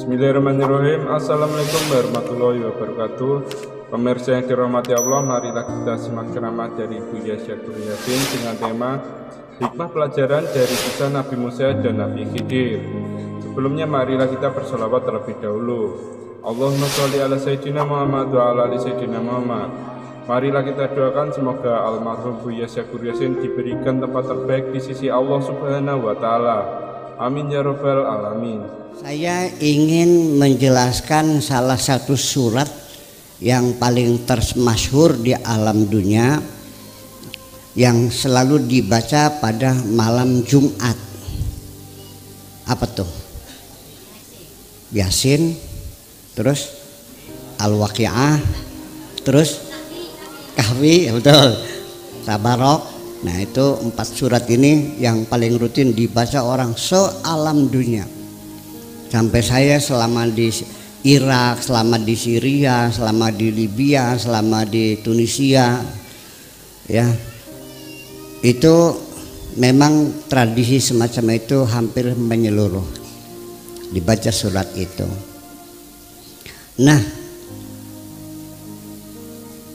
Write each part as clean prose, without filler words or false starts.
Bismillahirrahmanirrahim. Assalamualaikum warahmatullahi wabarakatuh. Pemirsa yang dirahmati Allah, marilah kita simak ceramah dari Buya Syakur Yasin dengan tema hikmah pelajaran dari kisah Nabi Musa dan Nabi Khidir. Sebelumnya marilah kita bersolawat terlebih dahulu. Allahumma sholli ala Sayyidina Muhammad wa ala ali Sayyidina Muhammad. Marilah kita doakan semoga almarhum Buya Syakur Yasin diberikan tempat terbaik di sisi Allah Subhanahu wa Ta'ala. Amin ya Rabbal Alamin. Saya ingin menjelaskan salah satu surat yang paling termasyhur di alam dunia yang selalu dibaca pada malam Jumat. Apa tuh? Yasin, terus Al-Waqi'ah, terus Kahfi, betul. Tabarok. Nah, itu 4 surat ini yang paling rutin dibaca orang se-alam dunia. Sampai saya selama di Irak, selama di Syria, selama di Libya, selama di Tunisia, ya, itu memang tradisi semacam itu hampir menyeluruh, dibaca surat itu. Nah,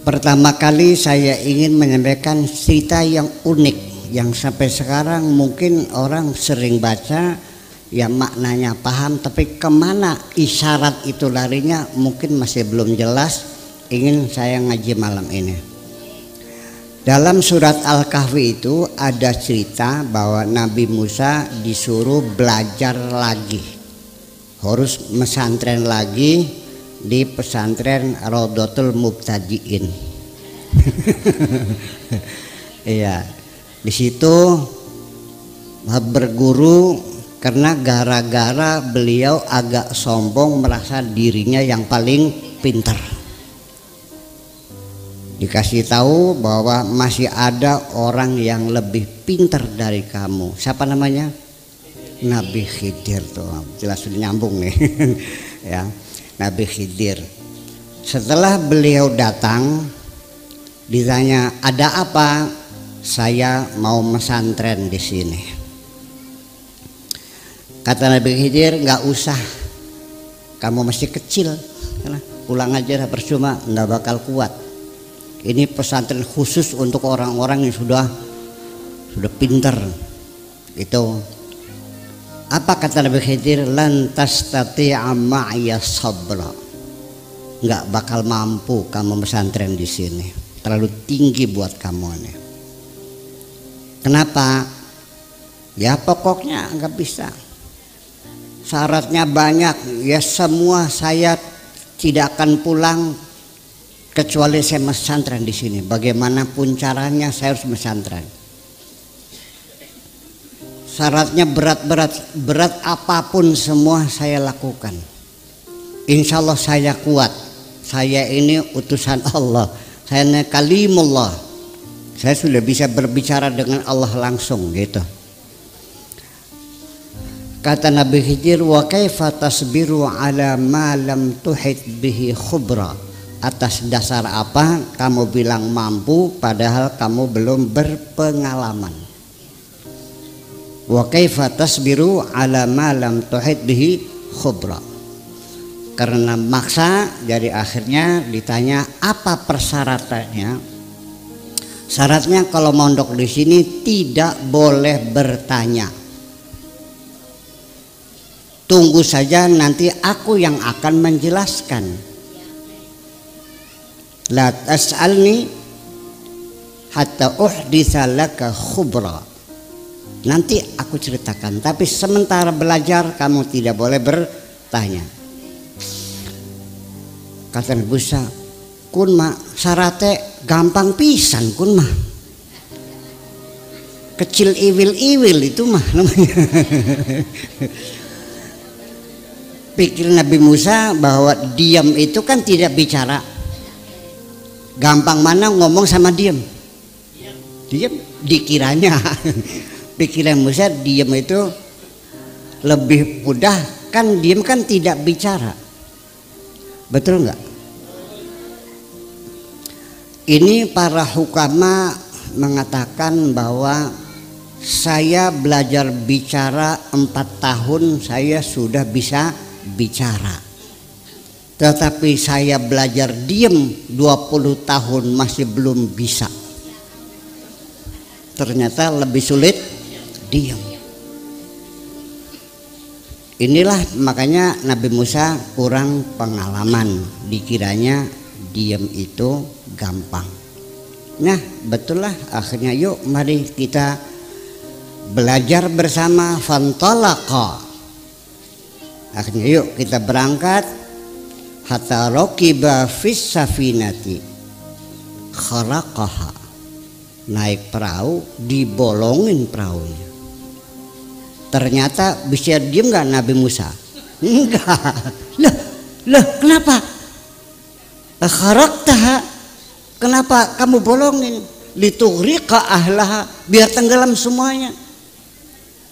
pertama kali saya ingin menyampaikan cerita yang unik yang sampai sekarang mungkin orang sering baca, ya maknanya paham, tapi kemana isyarat itu larinya mungkin masih belum jelas. Ingin saya ngaji malam ini. Dalam surat Al-Kahfi itu ada cerita bahwa Nabi Musa disuruh belajar lagi, harus mesantren lagi di pesantren Raudhatul Mubtadiin. Iya, di situ berguru. Karena gara-gara beliau agak sombong, merasa dirinya yang paling pintar. Dikasih tahu bahwa masih ada orang yang lebih pintar dari kamu. Siapa namanya? Nabi Khidir tuh. Jelas sudah nyambung nih. Ya, Nabi Khidir. Setelah beliau datang, ditanya, "Ada apa?" "Saya mau mesantren di sini." Kata Nabi Khidir, "Nggak usah, kamu masih kecil, pulang aja lah, percuma, nggak bakal kuat. Ini pesantren khusus untuk orang-orang yang sudah pinter." Itu apa kata Nabi Khidir? "Lan tastati'a ma'iya sabra." Nggak bakal mampu kamu pesantren di sini, terlalu tinggi buat kamu nih. Kenapa? Ya pokoknya nggak bisa. Syaratnya banyak, ya semua saya tidak akan pulang kecuali saya mesantren di sini. Bagaimanapun caranya saya harus mesantren. Syaratnya berat apapun semua saya lakukan. Insya Allah saya kuat. Saya ini utusan Allah. Saya ini kalimullah. Saya sudah bisa berbicara dengan Allah langsung gitu. Kata Nabi Khidir, "Wa kaifa tasbiru ala ma lam tuhit bihi khubra." Atas dasar apa kamu bilang mampu padahal kamu belum berpengalaman? Wa kaifa tasbiru ala ma lam tuhit bihi khubra. Karena maksa, jadi akhirnya ditanya apa persyaratannya. Syaratnya kalau mondok di sini tidak boleh bertanya. Tunggu saja, nanti aku yang akan menjelaskan. La tas'alni hatta uhditsa laka khubra. Nanti aku ceritakan, tapi sementara belajar kamu tidak boleh bertanya. Kata Nabi Musa, "Kun ma syaratnya gampang pisan kun mah. Kecil iwil-iwil itu mah namanya." Pikir Nabi Musa bahwa diam itu kan tidak bicara. Gampang mana ngomong sama diam? Diam dikiranya. Pikiran Musa diam itu lebih mudah, kan diam kan tidak bicara. Betul nggak? Ini para hukama mengatakan bahwa saya belajar bicara 4 tahun saya sudah bisa bicara. Tetapi saya belajar diam 20 tahun masih belum bisa. Ternyata lebih sulit diam. Inilah makanya Nabi Musa kurang pengalaman, dikiranya diam itu gampang. Nah betul lah, akhirnya yuk mari kita belajar bersama. Fantalaqa, akhirnya yuk kita berangkat. Hatta raqiba fis safinati kharaqaha, naik perahu dibolongin perahunya. Ternyata bisa diem nggak Nabi Musa? Enggak. Loh kenapa? Kharaqtaha, kenapa kamu bolongin? Litughriqa ahlaha, biar tenggelam semuanya.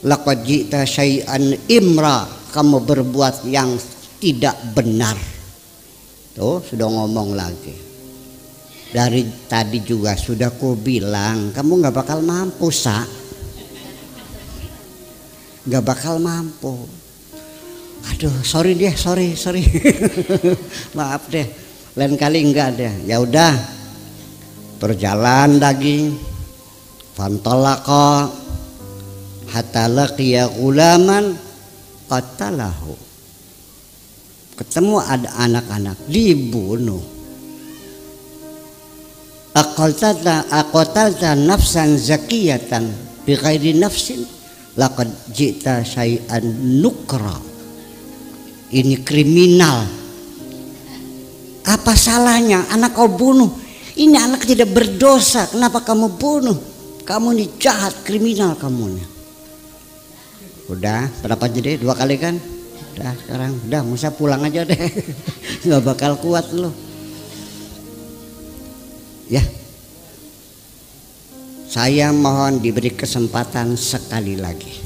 Laqad ji'ta syai'an imra, kamu berbuat yang tidak benar. Tuh sudah ngomong lagi. Dari tadi juga sudah ku bilang kamu nggak bakal mampu, Sa. Nggak bakal mampu. Aduh, sorry. Maaf deh. Lain kali enggak deh. Ya udah. Berjalan lagi. Fantalaqa hatta laqiya ghulaman qatalahu. Ketemu ada anak-anak dibunuh. Aqatalta nafsan zakiyatan bighairi nafsin laqad ji'ta syai'an nukra. Ini kriminal. Apa salahnya anak kau bunuh? Ini anak tidak berdosa, kenapa kamu bunuh? Kamu ini jahat, kriminal kamu nih. Udah berapa jadi? 2 kali kan? Udah sekarang udah Musa pulang aja deh. Nggak bakal kuat lo. Ya. Saya mohon diberi kesempatan sekali lagi.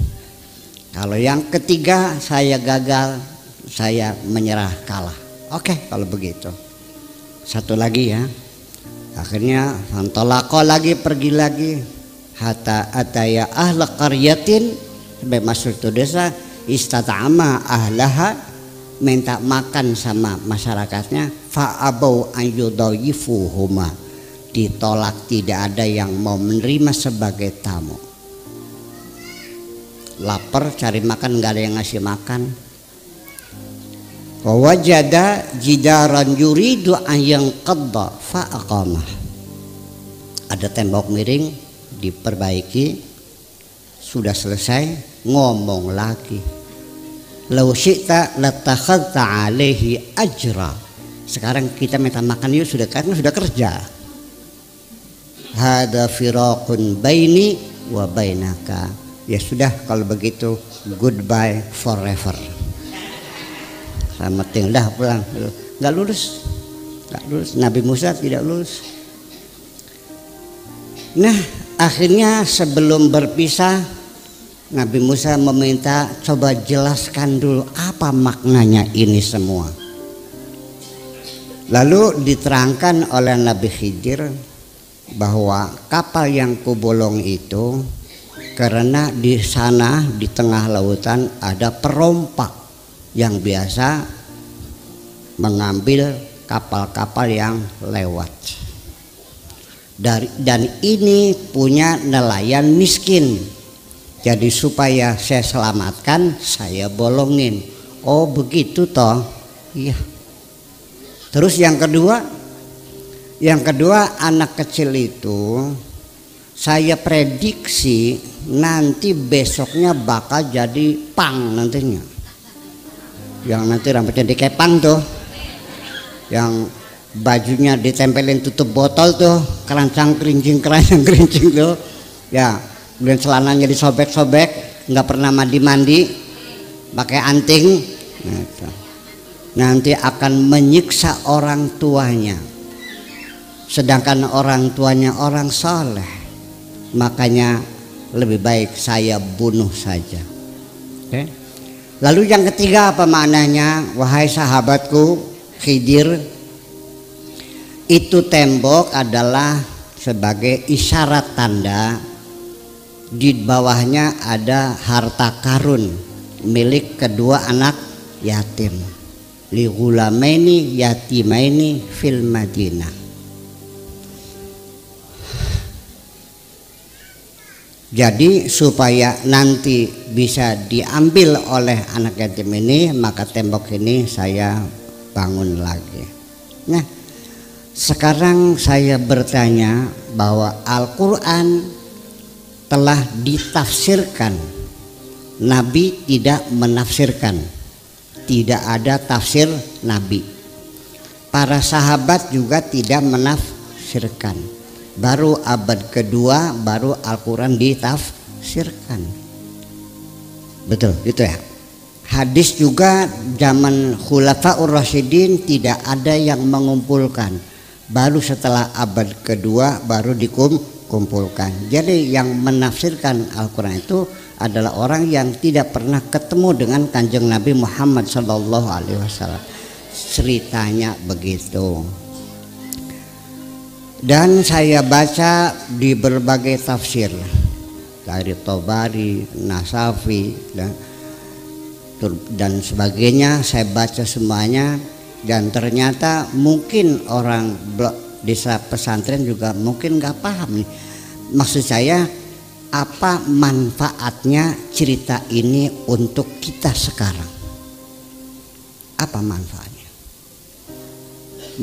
Kalau yang ketiga saya gagal, saya menyerah, kalah. Oke, kalau begitu. Satu lagi ya. Akhirnya fantalaqa lagi, pergi lagi. Hatta ataya ahla qaryatin, sampai masuk ke desa. Istata'ama ahlaha, minta makan sama masyarakatnya. Fa'abau an yudayifuhuma, ditolak, tidak ada yang mau menerima sebagai tamu. Lapar cari makan, nggak ada yang ngasih makan. Wajada jidaran yuridu an yanqadda fa'aqamah, ada tembok miring diperbaiki, sudah selesai, ngomong lagi. Lau syi'ta latakhadta alaihi ajra, sekarang kita minta makan yuk, sudah karena sudah kerja. Hada firaqun baini wa bainaka, ya sudah kalau begitu goodbye forever. Sama tinggal pulang, nggak lulus. Nabi Musa tidak lulus. Nah akhirnya sebelum berpisah Nabi Musa meminta, coba jelaskan dulu apa maknanya ini semua. Lalu diterangkan oleh Nabi Khidir bahwa kapal yang kubolong itu karena di sana di tengah lautan ada perompak yang biasa mengambil kapal-kapal yang lewat. Dan ini punya nelayan miskin. Jadi supaya saya selamatkan, saya bolongin. Oh begitu toh? Iya. Terus yang kedua anak kecil itu saya prediksi nanti besoknya bakal jadi pang nantinya. Yang nanti rambutnya dikepang tuh, yang bajunya ditempelin tutup botol tuh, kerancang kerincing tuh, ya. Kemudian celananya disobek-sobek, nggak pernah mandi-mandi, pakai anting, nanti akan menyiksa orang tuanya. Sedangkan orang tuanya orang soleh, makanya lebih baik saya bunuh saja. Okay. Lalu yang ketiga apa maknanya? Wahai sahabatku Khidir, itu tembok adalah sebagai isyarat tanda. Di bawahnya ada harta karun milik kedua anak yatim. Li ghulamaini yatimaini fil Madinah. Jadi supaya nanti bisa diambil oleh anak yatim ini, maka tembok ini saya bangun lagi. Nah, sekarang saya bertanya bahwa Al-Quran telah ditafsirkan, Nabi tidak menafsirkan, tidak ada tafsir Nabi. Para sahabat juga tidak menafsirkan. Baru abad kedua baru Al-Quran ditafsirkan. Betul gitu ya. Hadis juga zaman Khulafaur Rasyidin tidak ada yang mengumpulkan. Baru setelah abad kedua baru dikumpulkan. Jadi yang menafsirkan Al-Quran itu adalah orang yang tidak pernah ketemu dengan Kanjeng Nabi Muhammad SAW. Ceritanya begitu. Dan saya baca di berbagai tafsir dari Tobari, Nasafi dan sebagainya, saya baca semuanya. Dan ternyata mungkin orang desa pesantren juga mungkin nggak paham nih. Maksud saya apa manfaatnya cerita ini untuk kita sekarang? Apa manfaatnya?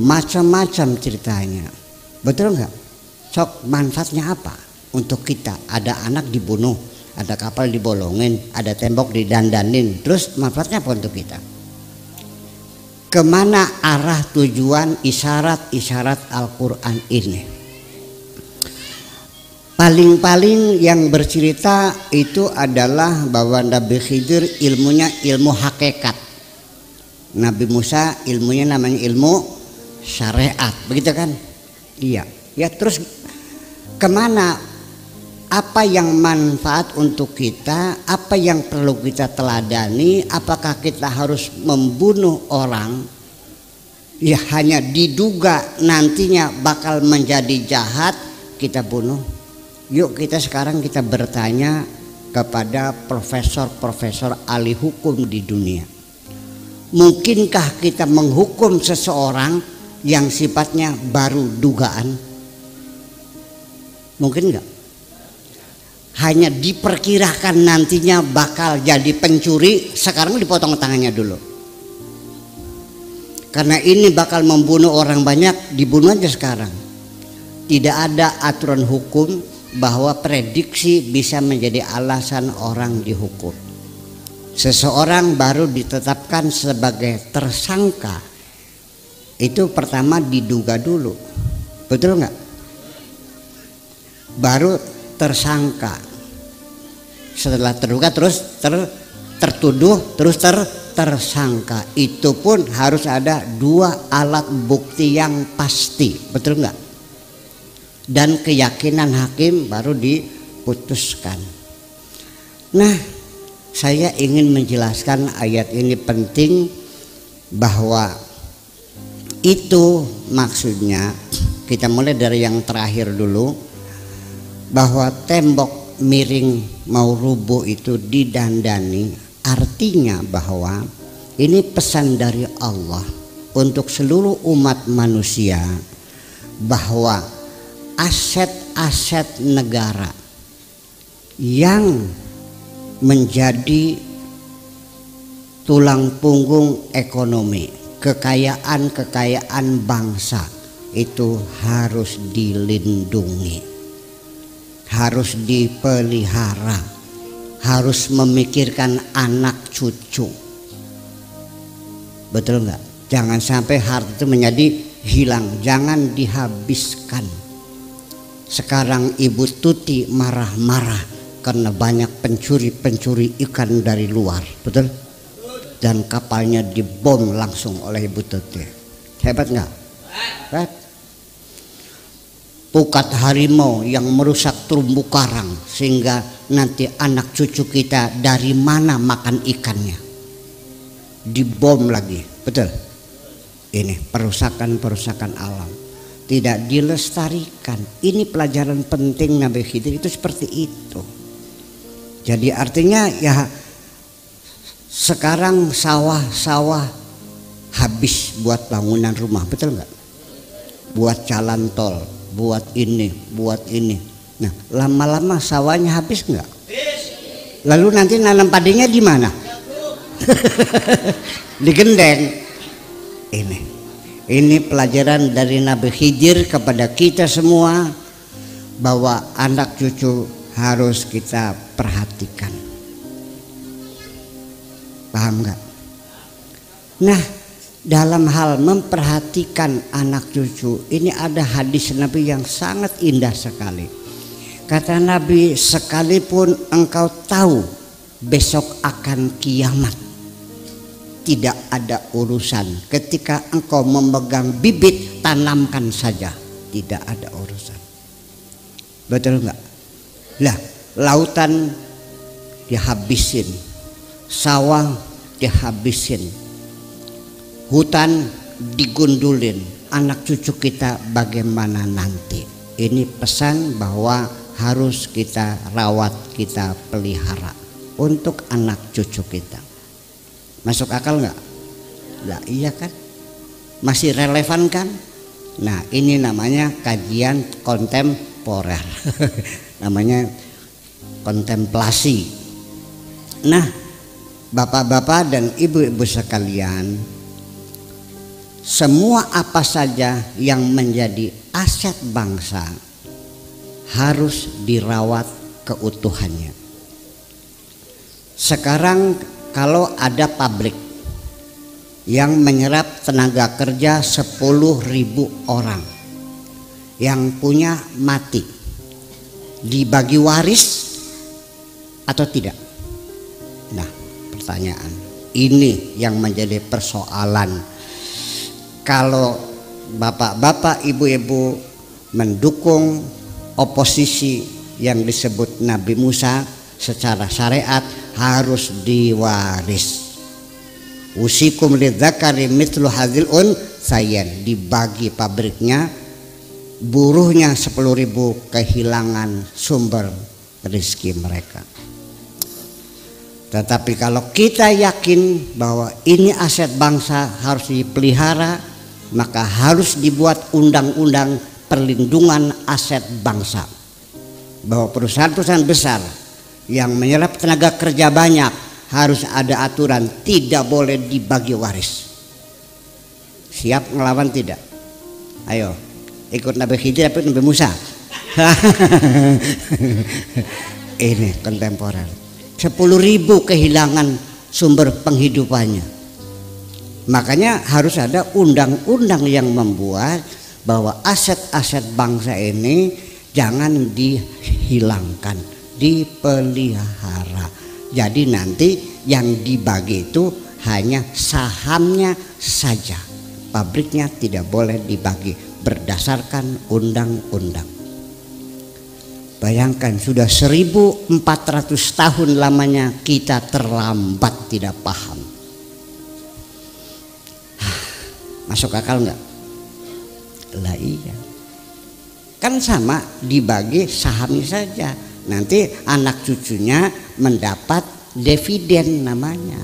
Macam-macam ceritanya. Betul nggak? Sok manfaatnya apa untuk kita? Ada anak dibunuh, ada kapal dibolongin, ada tembok didandanin. Terus manfaatnya apa untuk kita? Kemana arah tujuan isyarat-isyarat Al-Quran ini? Paling-paling yang bercerita itu adalah bahwa Nabi Khidir ilmunya ilmu hakikat, Nabi Musa ilmunya namanya ilmu syariat, begitu kan? Iya, ya terus kemana? Apa yang manfaat untuk kita? Apa yang perlu kita teladani? Apakah kita harus membunuh orang? Ya hanya diduga nantinya bakal menjadi jahat, kita bunuh. Yuk kita sekarang kita bertanya kepada profesor-profesor ahli hukum di dunia. Mungkinkah kita menghukum seseorang yang sifatnya baru dugaan? Mungkin enggak? Hanya diperkirakan nantinya bakal jadi pencuri, sekarang dipotong tangannya dulu. Karena ini bakal membunuh orang banyak, dibunuh aja sekarang. Tidak ada aturan hukum bahwa prediksi bisa menjadi alasan orang dihukum. Seseorang baru ditetapkan sebagai tersangka, itu pertama diduga dulu, betul nggak? Baru tersangka, setelah terduga terus tertuduh, terus tersangka. Itu pun harus ada 2 alat bukti yang pasti, betul nggak? Dan keyakinan hakim baru diputuskan. Nah, saya ingin menjelaskan ayat ini penting, bahwa itu maksudnya kita mulai dari yang terakhir dulu, bahwa tembok miring mau rubuh itu didandani, artinya bahwa ini pesan dari Allah untuk seluruh umat manusia, bahwa aset-aset negara yang menjadi tulang punggung ekonomi, kekayaan bangsa itu harus dilindungi, harus dipelihara, harus memikirkan anak cucu. Betul nggak? Jangan sampai harta itu menjadi hilang, jangan dihabiskan. Sekarang Ibu Tuti marah-marah karena banyak pencuri ikan dari luar, betul? Dan kapalnya dibom langsung oleh Ibu Tuti. Hebat nggak? Hebat. Pukat harimau yang merusak terumbu karang sehingga nanti anak cucu kita dari mana makan ikannya, dibom lagi, betul? Ini perusakan alam, tidak dilestarikan. Ini pelajaran penting Nabi Khidir itu seperti itu. Jadi artinya ya Sekarang sawah-sawah habis buat bangunan rumah, betul nggak? Buat jalan tol, buat ini, buat ini. Nah, lama-lama sawahnya habis nggak? Lalu nanti nanam padinya di mana? Di gendeng. Ini pelajaran dari Nabi Khidir kepada kita semua, bahwa anak cucu harus kita perhatikan. Paham nggak? Nah, dalam hal memperhatikan anak cucu ini ada hadis Nabi yang sangat indah sekali. Kata Nabi, sekalipun engkau tahu besok akan kiamat, tidak ada urusan. Ketika engkau memegang bibit, tanamkan saja, tidak ada urusan. Betul nggak? Lah, lautan dihabisin, sawah dihabisin, hutan digundulin, anak cucu kita bagaimana nanti? Ini pesan bahwa harus kita rawat, kita pelihara untuk anak cucu kita. Masuk akal nggak? Lah iya kan? Masih relevan kan? Nah, ini namanya kajian kontemporer. Namanya kontemplasi. Nah, bapak-bapak dan ibu-ibu sekalian, semua apa saja yang menjadi aset bangsa harus dirawat keutuhannya. Sekarang kalau ada pabrik yang menyerap tenaga kerja 10.000 orang, yang punya mati, dibagi waris atau tidak? Nah, pertanyaan ini yang menjadi persoalan. Kalau bapak-bapak, ibu-ibu mendukung oposisi yang disebut Nabi Musa secara syariat, harus diwaris. Usikum lidzakari mithlu hadzil unthayain, dibagi pabriknya, buruhnya 10.000 kehilangan sumber rezeki mereka. Tetapi kalau kita yakin bahwa ini aset bangsa harus dipelihara, maka harus dibuat undang-undang perlindungan aset bangsa, bahwa perusahaan-perusahaan besar yang menyerap tenaga kerja banyak harus ada aturan, tidak boleh dibagi waris. Siap ngelawan tidak? Ayo ikut Nabi Khidir, ikut Nabi Musa. Ini kontemporer. 10.000 kehilangan sumber penghidupannya. Makanya harus ada undang-undang yang membuat bahwa aset-aset bangsa ini jangan dihilangkan, dipelihara. Jadi nanti yang dibagi itu hanya sahamnya saja, pabriknya tidak boleh dibagi berdasarkan undang-undang. Bayangkan sudah 1400 tahun lamanya kita terlambat tidak paham. Masuk akal nggak? Lah iya, kan sama, dibagi sahamnya saja, nanti anak cucunya mendapat dividen namanya.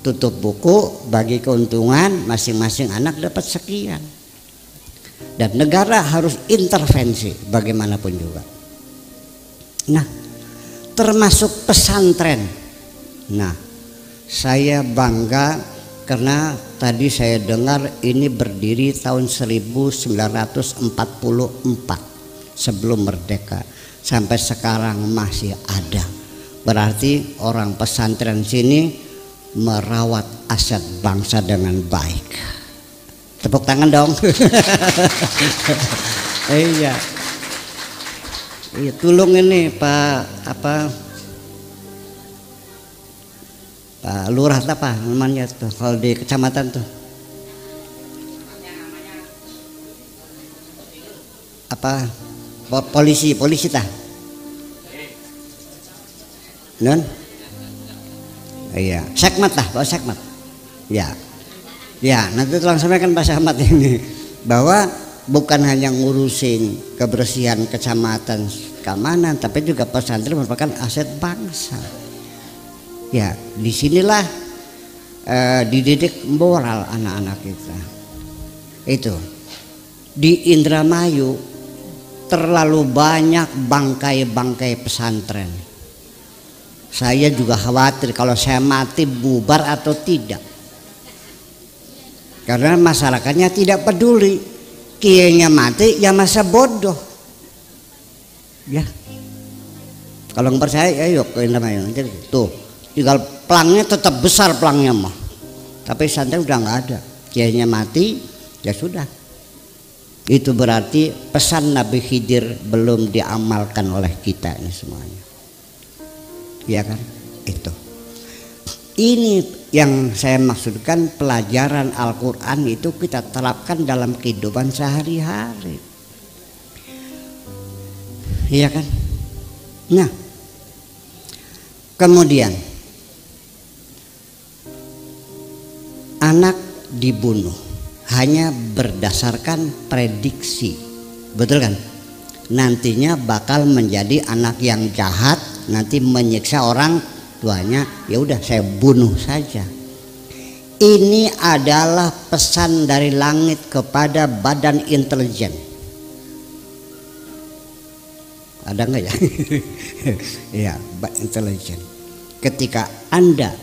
Tutup buku, bagi keuntungan, masing-masing anak dapat sekian. Dan negara harus intervensi bagaimanapun juga. Nah, termasuk pesantren. Nah, saya bangga karena tadi saya dengar ini berdiri tahun 1944 sebelum merdeka, sampai sekarang masih ada. Berarti orang pesantren sini merawat aset bangsa dengan baik. Tepuk tangan dong. Iya. Iya, tolong ini Pak Lurah apa namanya tuh kalau di kecamatan tuh? Apa polisi tah? Non? Iya, sekmat lah, Pak Sekmat. Ya. Ya, nanti tolong sampaikan Pak Sekmat ini bahwa bukan hanya ngurusin kebersihan kecamatan, keamanan, tapi juga pesantren merupakan aset bangsa. Ya, disinilah dididik moral anak-anak kita. Itu di Indramayu terlalu banyak bangkai-bangkai pesantren. Saya juga khawatir kalau saya mati bubar atau tidak, karena masyarakatnya tidak peduli. Kiainya mati ya masa bodoh ya. Kalau nggak percaya ayo ke Indramayu tuh, tinggal pelangnya tetap besar pelangnya mah, tapi santai udah nggak ada. Kiainya mati ya sudah. Itu berarti pesan Nabi Khidir belum diamalkan oleh kita ini semuanya, ya kan? Itu ini yang saya maksudkan, pelajaran Al-Quran itu kita terapkan dalam kehidupan sehari-hari, ya kan? Nah, kemudian anak dibunuh hanya berdasarkan prediksi, betul kan? Nantinya bakal menjadi anak yang jahat, nanti menyiksa orang tuanya, ya udah saya bunuh saja. Ini adalah pesan dari langit kepada badan intelijen. Ada nggak ya? Ya, intelijen. Ketika Anda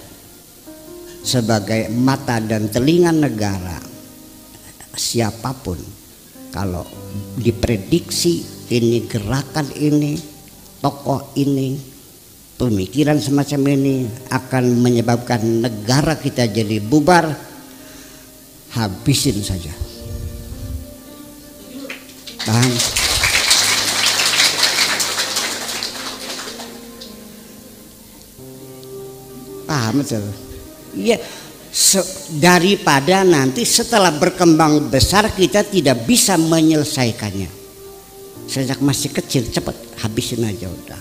sebagai mata dan telinga negara, siapapun kalau diprediksi ini gerakan ini, tokoh ini, pemikiran semacam ini akan menyebabkan negara kita jadi bubar, habisin saja. Paham? Paham betul? Iya. Daripada nanti setelah berkembang besar kita tidak bisa menyelesaikannya. Sejak masih kecil cepat habisin aja udah.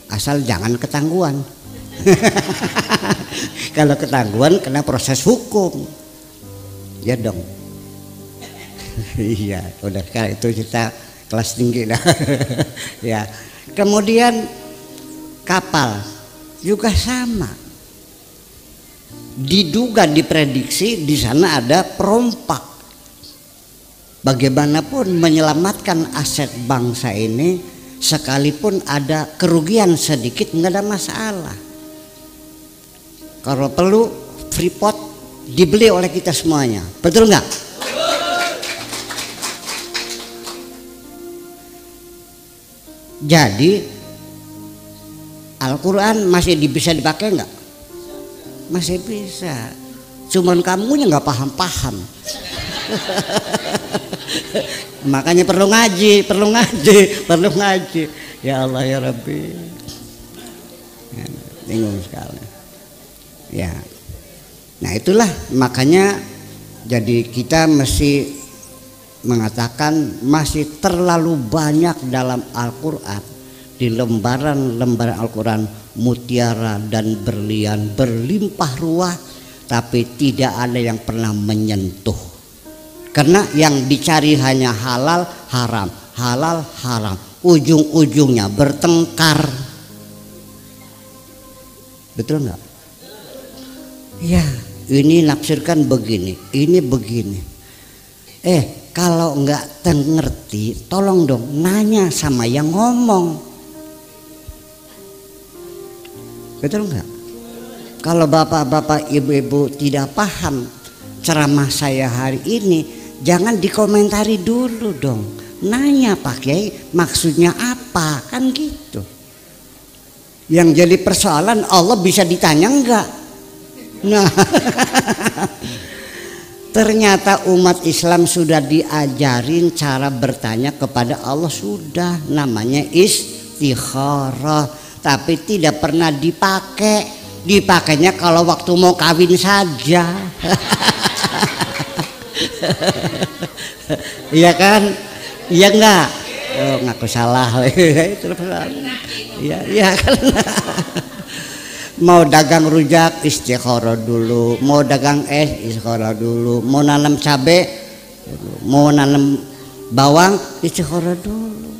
Asal jangan ketangguhan. Kalau ketangguhan kena proses hukum. Ya dong. Iya, udah sekarang itu kita kelas tinggi dah. Ya. Kemudian kapal juga sama. Diduga, diprediksi di sana ada perompak. Bagaimanapun menyelamatkan aset bangsa ini, sekalipun ada kerugian sedikit nggak ada masalah. Kalau perlu Freeport dibeli oleh kita semuanya, betul nggak? Jadi Al-Quran masih bisa dipakai nggak? Masih bisa, cuman kamunya nggak paham-paham. Makanya perlu ngaji. Ya Allah ya Rabbi, ya, bingung sekali. Ya, nah itulah makanya jadi kita mesti mengatakan masih terlalu banyak dalam Al-Quran, di lembaran-lembaran Al-Quran mutiara dan berlian berlimpah ruah, tapi tidak ada yang pernah menyentuh, karena yang dicari hanya halal haram, halal haram, ujung-ujungnya bertengkar. Betul nggak? Ya, ini nafsirkan begini, ini begini. Kalau nggak ngerti, tolong dong nanya sama yang ngomong. Betul nggak? Kalau bapak-bapak, ibu-ibu tidak paham ceramah saya hari ini, jangan dikomentari dulu dong. Nanya Pak Kiai maksudnya apa, kan gitu. Yang jadi persoalan Allah bisa ditanya enggak? Nah, ternyata umat Islam sudah diajarin cara bertanya kepada Allah, sudah namanya istikharah. Tapi tidak pernah dipakai. Dipakainya kalau waktu mau kawin saja. Iya kan? Iya enggak? Oh, ngaku salah. Iya kan? Mau dagang rujak istikharah dulu, mau dagang es istikharah dulu, mau nanam cabai, mau nanam bawang istikharah dulu.